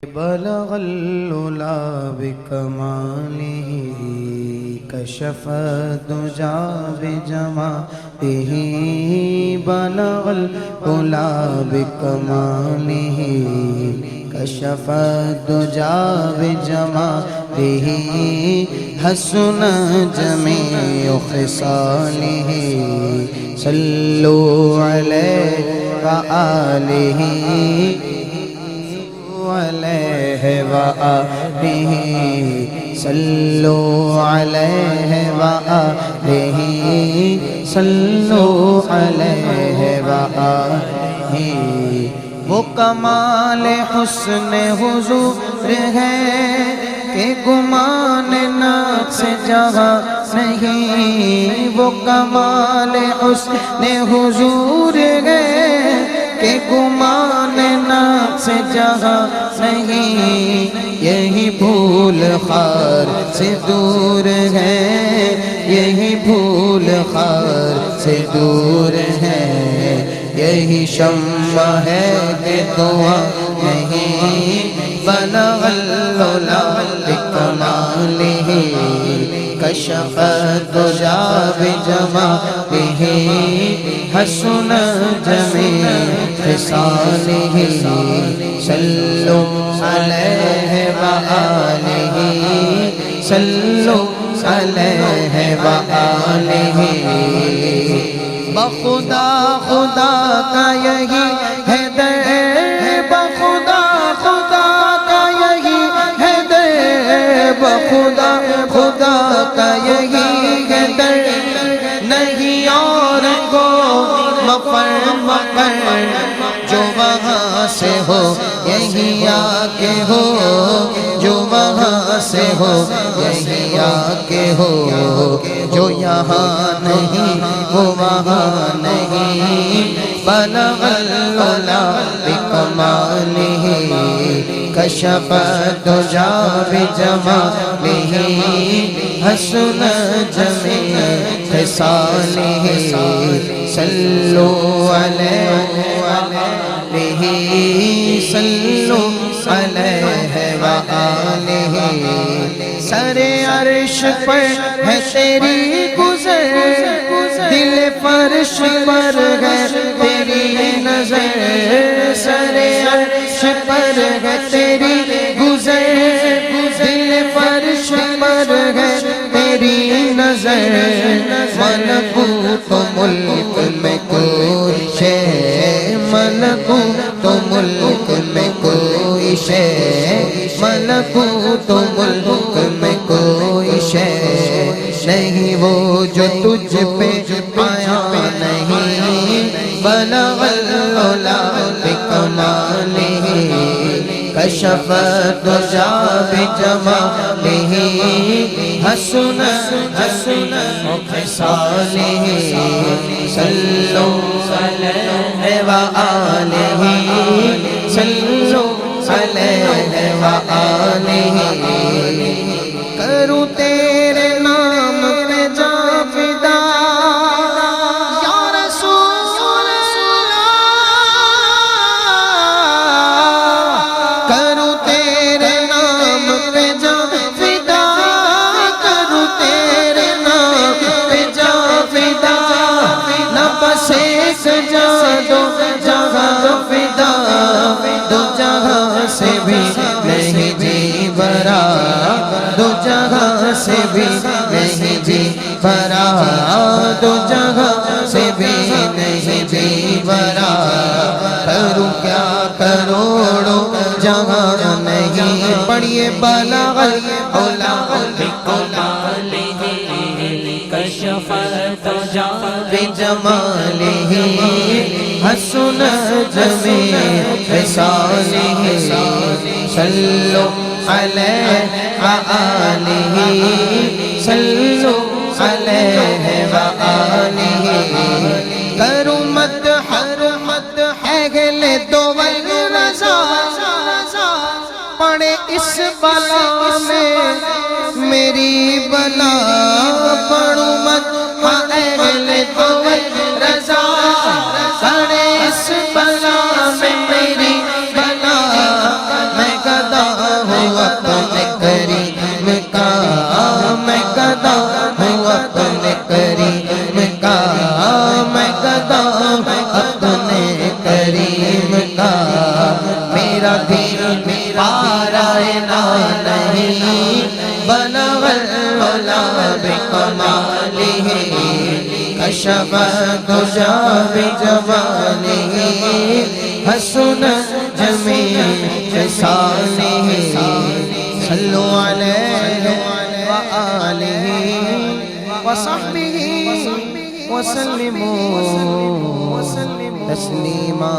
بلغ العلا بکمالہ کشف الدجا بجمالہ بلغ العلا بکمالہ کشف الدجا بجمالہ حسن جمیع خصالہ صلو علیہ وآلہ علیہ وآلہ صلو علیہ وآلہ صلو علیہ وآلہ وہ کمال حسن حضور ہے کہ گمان نقص جہاں نہیں، وہ کمال حسن حضور ہے کہ گمان نقص جہاں نہیں، یہی بھول خار سے دور ہے، یہی بھول خار سے دور ہے، یہی شمع ہے کہ دعا نہیں، بلغ العلا بکمالہ کشف الدجا بجمالہ حسن جمیع خصالہ صلو علیہ وآلہ صلو علیہ وآلہ بخدا خدا کا یہی ہے در، بخدا خدا کا یہی ہے در، بخدا خدا کا یہی ہے در، نہیں اور کو مفر مفر، جو وہاں سے ہو یہی آ کے ہو، جو وہاں سے ہو یہی آ کے ہو، جو یہاں نہیں وہ وہاں نہیں، بلغ العلا بکمالہ کشف الدجا بجمالہ حسن جمیع خصالہ صلو علیہ وآلہ صلو علیہ وآلہ سر عرش پر ہے تیری گزر، دل فرش پر ہے تیری نظر، سر عرش پر ہے تیری گزر، دل فرش پر ہے تیری نظر، ملکوت ملک میں کوئی شے، ملکوت ملک میں کوئی شے، ملکوت ملک میں کوئی شے نہیں وہ جو تجھ پہ آیا نہیں، بلغ العلا بکمالہ کشف الدجا بجمالہ حسن خصالہ صلو علیہ وآلہ صلو علیہ وآلہ کروں تیرے نام پہ جاں فدا یا رسول اللہ، کروں تیرے نام پہ جاں فدا، کروں تیرے نام پہ جاں فدا، نہ بس ایک جہاں دو جہاں فدا، دو جہاں سے بھی نہیں جی بھرا، دو جگہ سے بھی نہیں جی بھرا، دو جگہ سے بھی نہیں جی بھرا، کروں کیا کروڑوں جہاں نہیں، پڑھیے بلغ العلا بکمالہ کشف الدجا بجمالہ حسن جمیع خصالہ صلو علیہ وآلہ صلو علیہ وآلہ کروں مدح اہل دول رضا، پڑے اس بلا میں میری بلا، پڑھوں مدح اہل دول رضا، پڑے اس بلا میں میری بلا، میں گدا ہوں اپنے کریم کا، میں گدا ہوں اپنے کریم کا، میں گدا ہوں اپنے کریم کا، میرا دین پارائنا نہیں بلغ العلا بکمالہ، کشف الدجی بجمالہ، حسن جمیع خصالہ، صلوا علیہ وآلہ وصحبہ وسلموا تسلیما۔